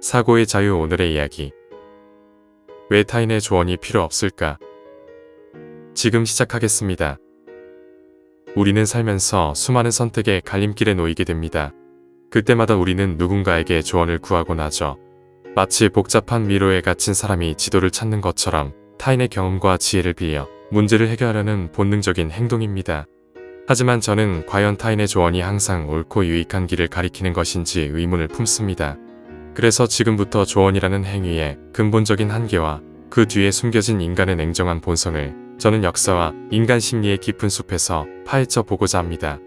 사고의 자유. 오늘의 이야기. 왜 타인의 조언이 필요 없을까? 지금 시작하겠습니다. 우리는 살면서 수많은 선택의 갈림길에 놓이게 됩니다. 그때마다 우리는 누군가에게 조언을 구하곤 하죠. 마치 복잡한 미로에 갇힌 사람이 지도를 찾는 것처럼 타인의 경험과 지혜를 빌려 문제를 해결하려는 본능적인 행동입니다. 하지만 저는 과연 타인의 조언이 항상 옳고 유익한 길을 가리키는 것인지 의문을 품습니다. 그래서 지금부터 조언이라는 행위의 근본적인 한계와 그 뒤에 숨겨진 인간의 냉정한 본성을 저는 역사와 인간 심리의 깊은 숲에서 파헤쳐 보고자 합니다.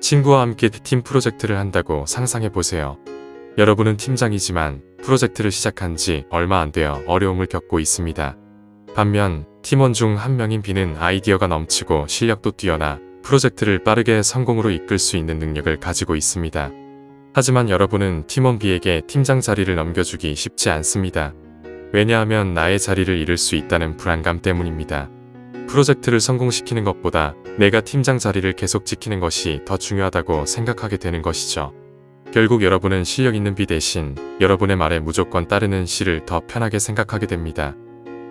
친구와 함께 팀 프로젝트를 한다고 상상해 보세요. 여러분은 팀장이지만 프로젝트를 시작한 지 얼마 안 되어 어려움을 겪고 있습니다. 반면 팀원 중 한 명인 B는 아이디어가 넘치고 실력도 뛰어나 프로젝트를 빠르게 성공으로 이끌 수 있는 능력을 가지고 있습니다. 하지만 여러분은 팀원 B에게 팀장 자리를 넘겨주기 쉽지 않습니다. 왜냐하면 나의 자리를 잃을 수 있다는 불안감 때문입니다. 프로젝트를 성공시키는 것보다 내가 팀장 자리를 계속 지키는 것이 더 중요하다고 생각하게 되는 것이죠. 결국 여러분은 실력 있는 B 대신 여러분의 말에 무조건 따르는 C를 더 편하게 생각하게 됩니다.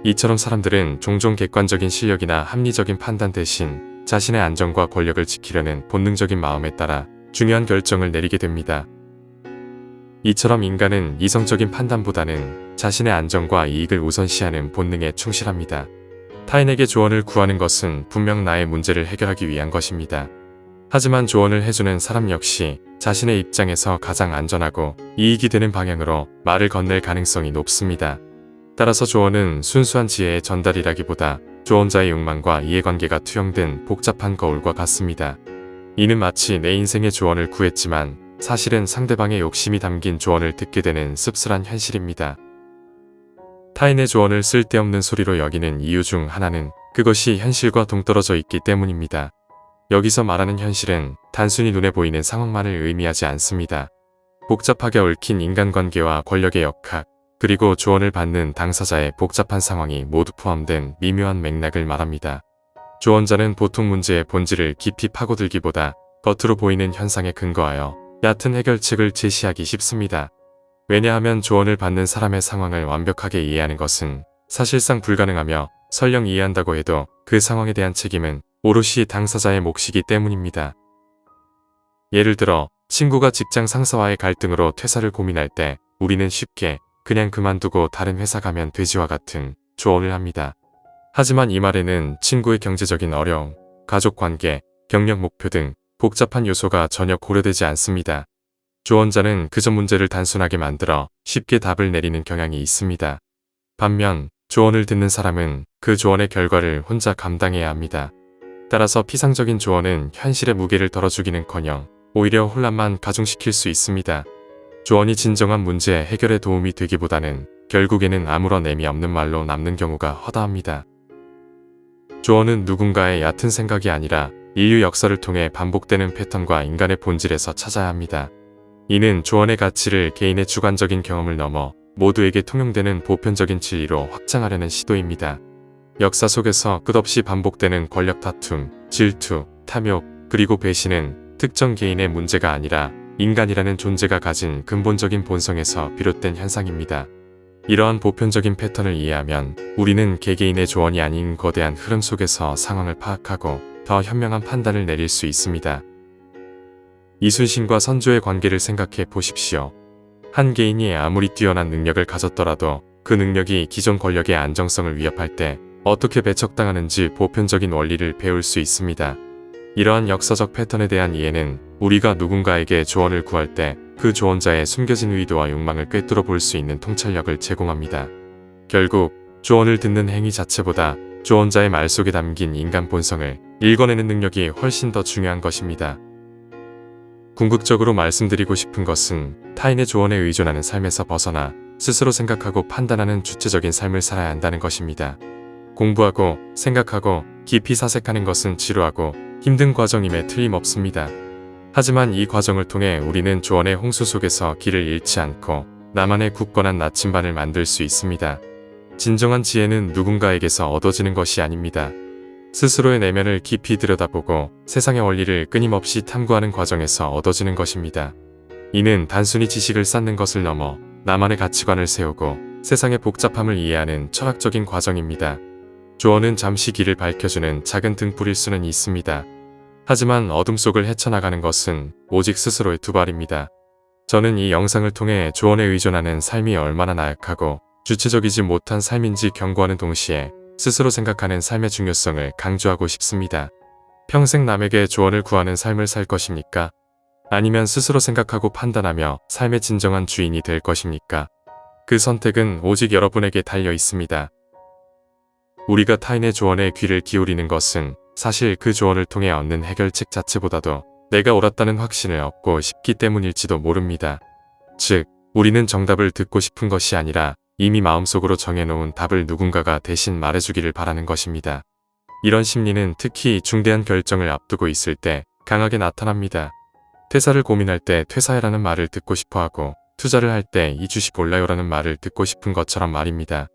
이처럼 사람들은 종종 객관적인 실력이나 합리적인 판단 대신 자신의 안정과 권력을 지키려는 본능적인 마음에 따라 중요한 결정을 내리게 됩니다. 이처럼 인간은 이성적인 판단보다는 자신의 안정과 이익을 우선시하는 본능에 충실합니다. 타인에게 조언을 구하는 것은 분명 나의 문제를 해결하기 위한 것입니다. 하지만 조언을 해주는 사람 역시 자신의 입장에서 가장 안전하고 이익이 되는 방향으로 말을 건넬 가능성이 높습니다. 따라서 조언은 순수한 지혜의 전달이라기보다 조언자의 욕망과 이해관계가 투영된 복잡한 거울과 같습니다. 이는 마치 내 인생의 조언을 구했지만 사실은 상대방의 욕심이 담긴 조언을 듣게 되는 씁쓸한 현실입니다. 타인의 조언을 쓸데없는 소리로 여기는 이유 중 하나는 그것이 현실과 동떨어져 있기 때문입니다. 여기서 말하는 현실은 단순히 눈에 보이는 상황만을 의미하지 않습니다. 복잡하게 얽힌 인간관계와 권력의 역학, 그리고 조언을 받는 당사자의 복잡한 상황이 모두 포함된 미묘한 맥락을 말합니다. 조언자는 보통 문제의 본질을 깊이 파고들기보다 겉으로 보이는 현상에 근거하여 얕은 해결책을 제시하기 쉽습니다. 왜냐하면 조언을 받는 사람의 상황을 완벽하게 이해하는 것은 사실상 불가능하며 설령 이해한다고 해도 그 상황에 대한 책임은 오롯이 당사자의 몫이기 때문입니다. 예를 들어 친구가 직장 상사와의 갈등으로 퇴사를 고민할 때 우리는 쉽게 그냥 그만두고 다른 회사 가면 되지와 같은 조언을 합니다. 하지만 이 말에는 친구의 경제적인 어려움, 가족관계, 경력 목표 등 복잡한 요소가 전혀 고려되지 않습니다. 조언자는 그저 문제를 단순하게 만들어 쉽게 답을 내리는 경향이 있습니다. 반면 조언을 듣는 사람은 그 조언의 결과를 혼자 감당해야 합니다. 따라서 피상적인 조언은 현실의 무게를 덜어주기는커녕 오히려 혼란만 가중시킬 수 있습니다. 조언이 진정한 문제 해결에 도움이 되기보다는 결국에는 아무런 의미 없는 말로 남는 경우가 허다합니다. 조언은 누군가의 얕은 생각이 아니라 인류 역사를 통해 반복되는 패턴과 인간의 본질에서 찾아야 합니다. 이는 조언의 가치를 개인의 주관적인 경험을 넘어 모두에게 통용되는 보편적인 진리로 확장하려는 시도입니다. 역사 속에서 끝없이 반복되는 권력 다툼, 질투, 탐욕, 그리고 배신은 특정 개인의 문제가 아니라 인간이라는 존재가 가진 근본적인 본성에서 비롯된 현상입니다. 이러한 보편적인 패턴을 이해하면 우리는 개개인의 조언이 아닌 거대한 흐름 속에서 상황을 파악하고 더 현명한 판단을 내릴 수 있습니다. 이순신과 선조의 관계를 생각해 보십시오. 한 개인이 아무리 뛰어난 능력을 가졌더라도 그 능력이 기존 권력의 안정성을 위협할 때 어떻게 배척당하는지 보편적인 원리를 배울 수 있습니다. 이러한 역사적 패턴에 대한 이해는 우리가 누군가에게 조언을 구할 때 그 조언자의 숨겨진 의도와 욕망을 꿰뚫어 볼 수 있는 통찰력을 제공합니다. 결국 조언을 듣는 행위 자체보다 조언자의 말 속에 담긴 인간 본성을 읽어내는 능력이 훨씬 더 중요한 것입니다. 궁극적으로 말씀드리고 싶은 것은 타인의 조언에 의존하는 삶에서 벗어나 스스로 생각하고 판단하는 주체적인 삶을 살아야 한다는 것입니다. 공부하고 생각하고 깊이 사색하는 것은 지루하고 힘든 과정임에 틀림없습니다. 하지만 이 과정을 통해 우리는 조언의 홍수 속에서 길을 잃지 않고 나만의 굳건한 나침반을 만들 수 있습니다. 진정한 지혜는 누군가에게서 얻어지는 것이 아닙니다. 스스로의 내면을 깊이 들여다보고 세상의 원리를 끊임없이 탐구하는 과정에서 얻어지는 것입니다. 이는 단순히 지식을 쌓는 것을 넘어 나만의 가치관을 세우고 세상의 복잡함을 이해하는 철학적인 과정입니다. 조언은 잠시 길을 밝혀주는 작은 등불일 수는 있습니다. 하지만 어둠 속을 헤쳐나가는 것은 오직 스스로의 두 발입니다. 저는 이 영상을 통해 조언에 의존하는 삶이 얼마나 나약하고 주체적이지 못한 삶인지 경고하는 동시에 스스로 생각하는 삶의 중요성을 강조하고 싶습니다. 평생 남에게 조언을 구하는 삶을 살 것입니까? 아니면 스스로 생각하고 판단하며 삶의 진정한 주인이 될 것입니까? 그 선택은 오직 여러분에게 달려 있습니다. 우리가 타인의 조언에 귀를 기울이는 것은 사실 그 조언을 통해 얻는 해결책 자체보다도 내가 옳았다는 확신을 얻고 싶기 때문일지도 모릅니다. 즉, 우리는 정답을 듣고 싶은 것이 아니라 이미 마음속으로 정해놓은 답을 누군가가 대신 말해주기를 바라는 것입니다. 이런 심리는 특히 중대한 결정을 앞두고 있을 때 강하게 나타납니다. 퇴사를 고민할 때 퇴사해라는 말을 듣고 싶어하고 투자를 할 때 이 주식 올라요라는 말을 듣고 싶은 것처럼 말입니다.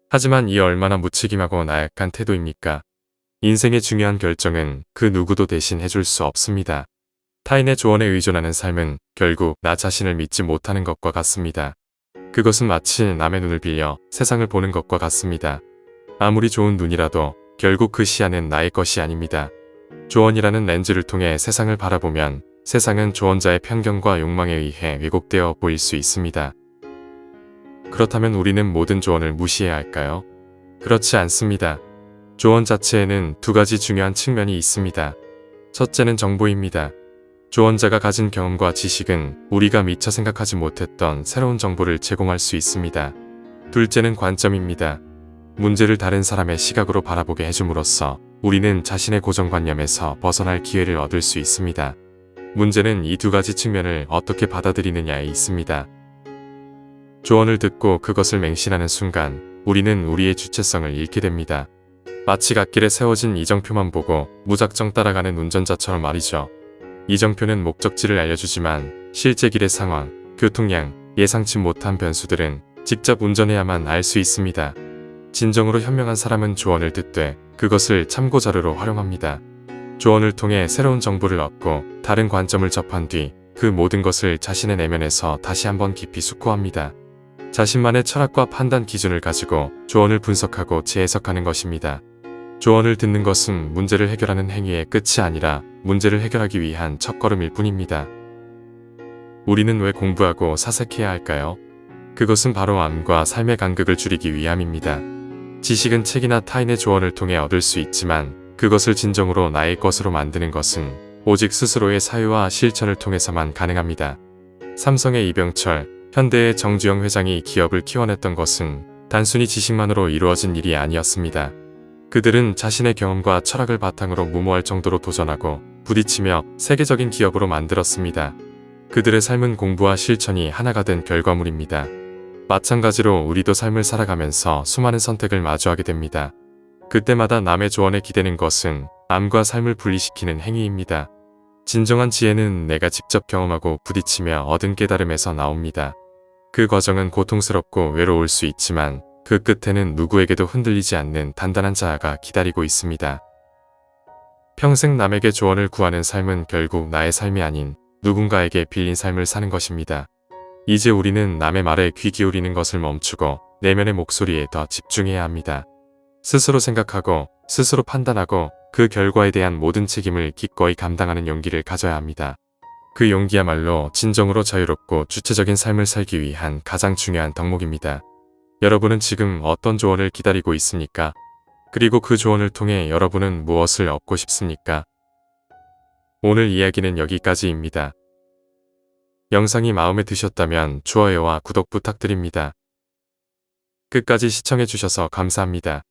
하지만 이 얼마나 무책임하고 나약한 태도입니까? 인생의 중요한 결정은 그 누구도 대신 해줄 수 없습니다. 타인의 조언에 의존하는 삶은 결국 나 자신을 믿지 못하는 것과 같습니다. 그것은 마치 남의 눈을 빌려 세상을 보는 것과 같습니다. 아무리 좋은 눈이라도 결국 그 시야는 나의 것이 아닙니다. 조언이라는 렌즈를 통해 세상을 바라보면 세상은 조언자의 편견과 욕망에 의해 왜곡되어 보일 수 있습니다. 그렇다면 우리는 모든 조언을 무시해야 할까요? 그렇지 않습니다. 조언 자체에는 두 가지 중요한 측면이 있습니다. 첫째는 정보입니다. 조언자가 가진 경험과 지식은 우리가 미처 생각하지 못했던 새로운 정보를 제공할 수 있습니다. 둘째는 관점입니다. 문제를 다른 사람의 시각으로 바라보게 해줌으로써 우리는 자신의 고정관념에서 벗어날 기회를 얻을 수 있습니다. 문제는 이 두 가지 측면을 어떻게 받아들이느냐에 있습니다. 조언을 듣고 그것을 맹신하는 순간 우리는 우리의 주체성을 잃게 됩니다. 마치 갓길에 세워진 이정표만 보고 무작정 따라가는 운전자처럼 말이죠. 이정표는 목적지를 알려주지만 실제 길의 상황, 교통량, 예상치 못한 변수들은 직접 운전해야만 알 수 있습니다. 진정으로 현명한 사람은 조언을 듣되 그것을 참고자료로 활용합니다. 조언을 통해 새로운 정보를 얻고 다른 관점을 접한 뒤 그 모든 것을 자신의 내면에서 다시 한번 깊이 숙고합니다. 자신만의 철학과 판단 기준을 가지고 조언을 분석하고 재해석하는 것입니다. 조언을 듣는 것은 문제를 해결하는 행위의 끝이 아니라 문제를 해결하기 위한 첫걸음일 뿐입니다. 우리는 왜 공부하고 사색해야 할까요? 그것은 바로 암과 삶의 간극을 줄이기 위함입니다. 지식은 책이나 타인의 조언을 통해 얻을 수 있지만 그것을 진정으로 나의 것으로 만드는 것은 오직 스스로의 사유와 실천을 통해서만 가능합니다. 삼성의 이병철, 현대의 정주영 회장이 기업을 키워냈던 것은 단순히 지식만으로 이루어진 일이 아니었습니다. 그들은 자신의 경험과 철학을 바탕으로 무모할 정도로 도전하고 부딪히며 세계적인 기업으로 만들었습니다. 그들의 삶은 공부와 실천이 하나가 된 결과물입니다. 마찬가지로 우리도 삶을 살아가면서 수많은 선택을 마주하게 됩니다. 그때마다 남의 조언에 기대는 것은 암과 삶을 분리시키는 행위입니다. 진정한 지혜는 내가 직접 경험하고 부딪히며 얻은 깨달음에서 나옵니다. 그 과정은 고통스럽고 외로울 수 있지만 그 끝에는 누구에게도 흔들리지 않는 단단한 자아가 기다리고 있습니다. 평생 남에게 조언을 구하는 삶은 결국 나의 삶이 아닌 누군가에게 빌린 삶을 사는 것입니다. 이제 우리는 남의 말에 귀 기울이는 것을 멈추고 내면의 목소리에 더 집중해야 합니다. 스스로 생각하고 스스로 판단하고 그 결과에 대한 모든 책임을 기꺼이 감당하는 용기를 가져야 합니다. 그 용기야말로 진정으로 자유롭고 주체적인 삶을 살기 위한 가장 중요한 덕목입니다. 여러분은 지금 어떤 조언을 기다리고 있습니까? 그리고 그 조언을 통해 여러분은 무엇을 얻고 싶습니까? 오늘 이야기는 여기까지입니다. 영상이 마음에 드셨다면 좋아요와 구독 부탁드립니다. 끝까지 시청해주셔서 감사합니다.